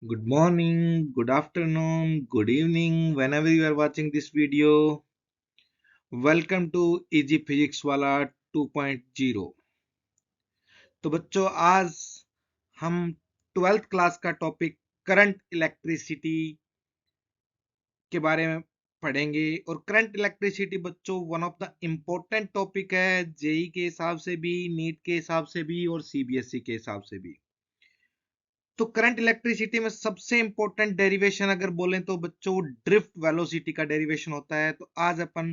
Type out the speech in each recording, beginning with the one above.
Good morning, good afternoon, good evening, whenever you are watching this video. Welcome to Easy Physics वाला 2.0। तो बच्चों आज हम 12th class का टॉपिक करंट इलेक्ट्रिसिटी के बारे में पढ़ेंगे। और करंट इलेक्ट्रिसिटी बच्चों one of the important topic है, जेई के हिसाब से भी, नीट के हिसाब से भी और सीबीएसई के हिसाब से भी। तो करंट इलेक्ट्रिसिटी में सबसे इंपॉर्टेंट डेरिवेशन अगर बोलें तो बच्चों ड्रिफ्ट वेलोसिटी का डेरिवेशन होता है। तो आज अपन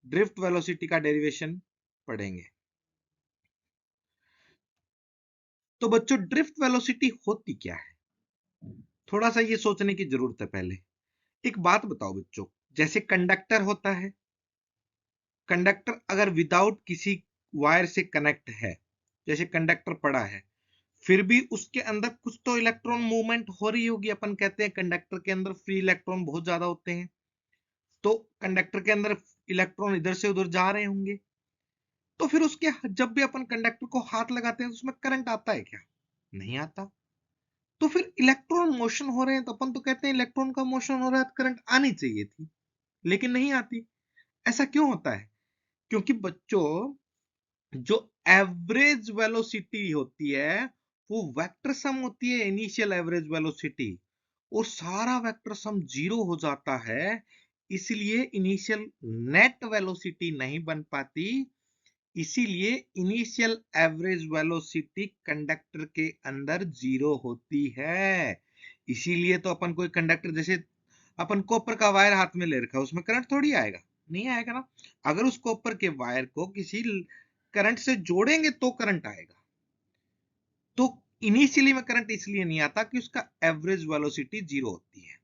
ड्रिफ्ट वेलोसिटी का डेरिवेशन पढ़ेंगे। तो बच्चों ड्रिफ्ट वेलोसिटी होती क्या है, थोड़ा सा ये सोचने की जरूरत है। पहले एक बात बताओ बच्चों, जैसे कंडक्टर होता है, कंडक्टर अगर विदाउट किसी वायर से कनेक्ट है, जैसे कंडक्टर पड़ा है, फिर भी उसके अंदर कुछ तो इलेक्ट्रॉन मूवमेंट हो रही होगी। अपन कहते हैं कंडक्टर के अंदर फ्री इलेक्ट्रॉन बहुत ज्यादा होते हैं, तो कंडक्टर के अंदर इलेक्ट्रॉन इधर से उधर जा रहे होंगे। तो फिर उसके जब भी अपन कंडक्टर को हाथ लगाते हैं तो उसमें करंट आता है क्या? नहीं आता। तो फिर इलेक्ट्रॉन मोशन हो रहे हैं तो अपन तो कहते हैं इलेक्ट्रॉन का मोशन हो रहा है तो करंट आनी चाहिए थी, लेकिन नहीं आती। ऐसा क्यों होता है? क्योंकि बच्चों जो एवरेज वेलोसिटी होती है वो वेक्टर सम होती है, इनिशियल एवरेज वेलोसिटी, और सारा वेक्टर सम जीरो हो जाता है। इसलिए इनिशियल नेट वेलोसिटी नहीं बन पाती। इसीलिए इनिशियल एवरेज वेलोसिटी कंडक्टर के अंदर जीरो होती है। इसीलिए तो अपन कोई कंडक्टर, जैसे अपन कॉपर का वायर हाथ में ले रखा है, उसमें करंट थोड़ी आएगा, नहीं आएगा ना। अगर उस कॉपर के वायर को किसी करंट से जोड़ेंगे तो करंट आएगा। तो इनिशियली में करंट इसलिए नहीं आता कि उसका एवरेज वेलोसिटी जीरो होती है।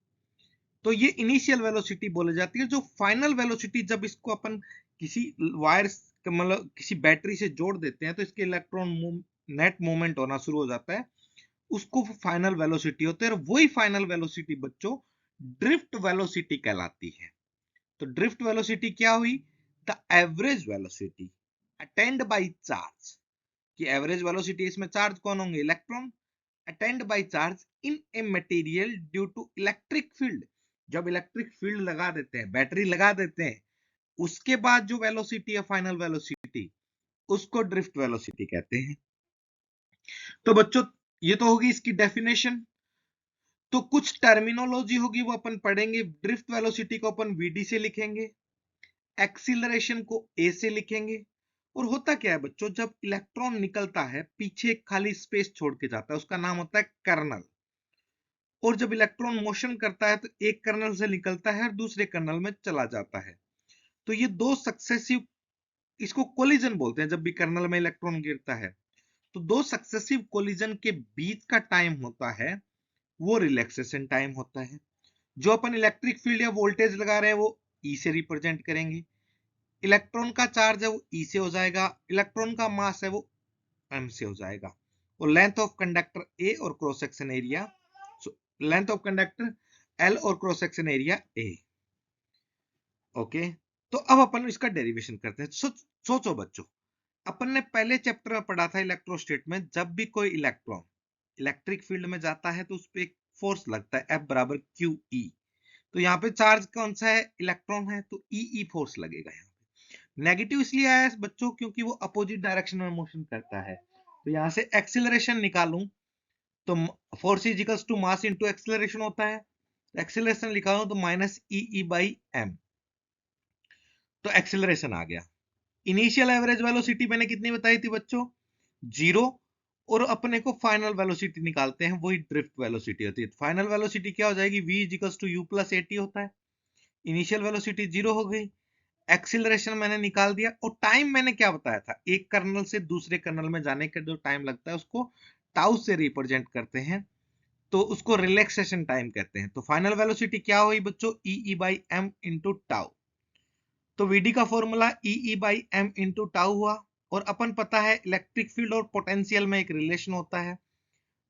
तो ये इनिशियल वेलोसिटी बोली जाती है। जो फाइनल वेलोसिटी, जब इसको अपन किसी वायर मतलब किसी बैटरी से जोड़ देते हैं तो इसके इलेक्ट्रॉन नेट मूवमेंट होना शुरू हो जाता है, उसको फाइनल वेलोसिटी होती है। और वही फाइनल वेलोसिटी बच्चों ड्रिफ्ट वेलोसिटी कहलाती है। तो ड्रिफ्ट वेलोसिटी क्या हुई? The average velocity attained by charge. कि एवरेज वेलोसिटी, इसमें चार्ज कौन होंगे? Electron. Attained by charge in a material due to electric field. जब इलेक्ट्रिक फील्ड लगा देते हैं, बैटरी लगा देते हैं, उसके बाद जो वेलोसिटी है फाइनल वेलोसिटी, उसको ड्रिफ्ट वेलोसिटी कहते हैं। तो बच्चों ये तो होगी इसकी डेफिनेशन। तो कुछ टर्मिनोलॉजी होगी वो अपन पढ़ेंगे। ड्रिफ्ट वेलोसिटी को अपन वीडी से लिखेंगे, एक्सीलरेशन को ए से लिखेंगे। और होता क्या है बच्चों, जब इलेक्ट्रॉन निकलता है पीछे एक खाली स्पेस छोड़ के जाता है, उसका नाम होता है कर्नल। और जब इलेक्ट्रॉन मोशन करता है तो एक कर्नल से निकलता है और दूसरे कर्नल में चला जाता है। तो ये दो सक्सेसिव, इसको कोलिजन बोलते हैं। जब भी कर्नल में इलेक्ट्रॉन गिरता है तो दो सक्सेसिव कोलिजन के बीच का टाइम होता है, वो रिलैक्सेशन टाइम होता है। जो अपन इलेक्ट्रिक फील्ड या वोल्टेज लगा रहे हैं वो ई से रिप्रेजेंट करेंगे। इलेक्ट्रॉन का चार्ज है वो ई से हो जाएगा, इलेक्ट्रॉन का मास है वो एम से हो जाएगा। और लेंथ ऑफ कंडक्टर ए और cross section area, length of conductor L और cross section area A. Okay, तो अब अपन इसका डेरिवेशन करते हैं। सोचो बच्चों, अपन ने पहले चैप्टर में पढ़ा था इलेक्ट्रोस्टेट में, जब भी कोई इलेक्ट्रॉन इलेक्ट्रिक फील्ड में जाता है तो उस पर एक फोर्स लगता है, F बराबर क्यू ई। तो यहाँ पे चार्ज कौन सा है? इलेक्ट्रॉन है, तो ई फोर्स लगेगा। यहाँ पे नेगेटिव इसलिए आया है बच्चों क्योंकि वो अपोजिट डायरेक्शन में मोशन करता है। तो यहाँ से एक्सिलरेशन निकालूं तो force is equals to mass into acceleration होता है। एक्सिलरेशन निकालूं तो माइनस ई बाई एम। तो एक्सिलरेशन आ गया। इनिशियल एवरेज वेलोसिटी मैंने कितनी बताई थी बच्चों? जीरो। और अपने को फाइनल वेलोसिटी निकालते हैं, वही ड्रिफ्ट वेलोसिटी होती है। फाइनल वेलोसिटी क्या हो जाएगी? v is equals to u plus a t होता है। इनिशियल वेलोसिटी जीरो हो गई, एक्सिलरेशन मैंने निकाल दिया। और टाइम मैंने क्या बताया था? एक कर्नल से दूसरे कर्नल में जाने का जो टाइम लगता है उसको टाउ से रिप्रेजेंट करते हैं, तो उसको रिलैक्सेशन टाइम कहते हैं। तो फाइनल वेलोसिटी क्या हुई बच्चों? E by m into tau. तो वीडी का formula e by m into tau हुआ। और अपन पता है इलेक्ट्रिक फील्ड और पोटेंशियल में एक रिलेशन होता है,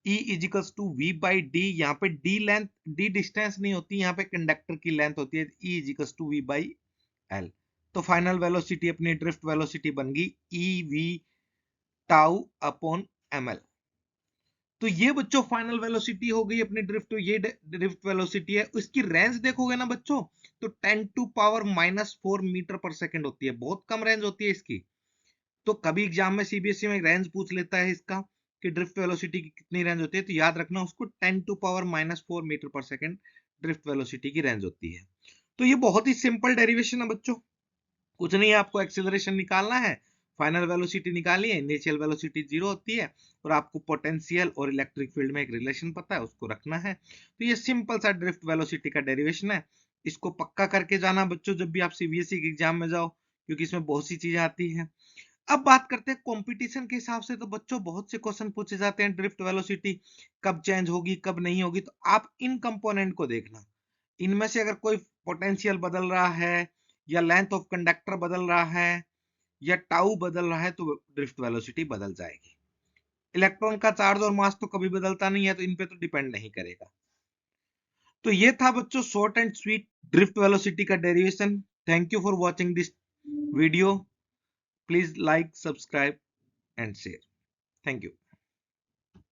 E equals to v by d. यहाँ पे डी लेंथ, डी डिस्टेंस नहीं होती, यहाँ पे कंडक्टर की लेंथ होती है। E equals to v by l. तो फाइनल वेलोसिटी अपनी ड्रिफ्ट वेलोसिटी बन गई e v tau upon m l. तो ये बच्चों फाइनल वेलोसिटी हो गई अपनी ड्रिफ्ट, ये ड्रिफ्ट वेलोसिटी है। इसकी रेंज देखोगे ना बच्चों, तो 10⁻⁻⁴ मीटर पर सेकंड होती है, बहुत कम रेंज होती है इसकी। तो कभी एग्जाम में सीबीएसई में रेंज पूछ लेता है इसका कि ड्रिफ्ट वेलोसिटी की कितनी रेंज होती है, तो याद रखना उसको 10⁻⁻⁴ मीटर पर सेकंड ड्रिफ्ट वेलोसिटी की रेंज होती है। तो ये बहुत ही सिंपल डेरिवेशन है बच्चों, कुछ नहीं है, आपको एक्सेलरेशन निकालना है, फाइनल वेलोसिटी निकालिए, इनिशियल वेलोसिटी 0 होती है, और आपको पोटेंशियल और इलेक्ट्रिक फील्ड में एक रिलेशन पता है, उसको रखना है। तो ये सिंपल सा ड्रिफ्ट वेलोसिटी का डेरिवेशन है। इसको पक्का करके जाना बच्चों जब भी आप सीबीएसई के एग्जाम में जाओ, क्योंकि इसमें बहुत सी चीजें आती हैं। अब बात करते हैं कंपटीशन के हिसाब से, तो बच्चों बहुत से क्वेश्चन पूछे जाते हैं, ड्रिफ्ट वेलोसिटी कब चेंज होगी कब नहीं होगी, तो आप इन कंपोनेंट को देखना, इनमें से अगर कोई पोटेंशियल बदल रहा है, या लेंथ ऑफ कंडक्टर बदल रहा है, या टाउ बदल रहा है, तो ड्रिफ्ट वेलोसिटी बदल जाएगी। इलेक्ट्रॉन का चार्ज और मास तो कभी बदलता नहीं है, तो इन पे तो डिपेंड नहीं करेगा। तो ये था बच्चों short and sweet drift velocity का derivation. Thank you for watching this video. Please like, subscribe and share. Thank you.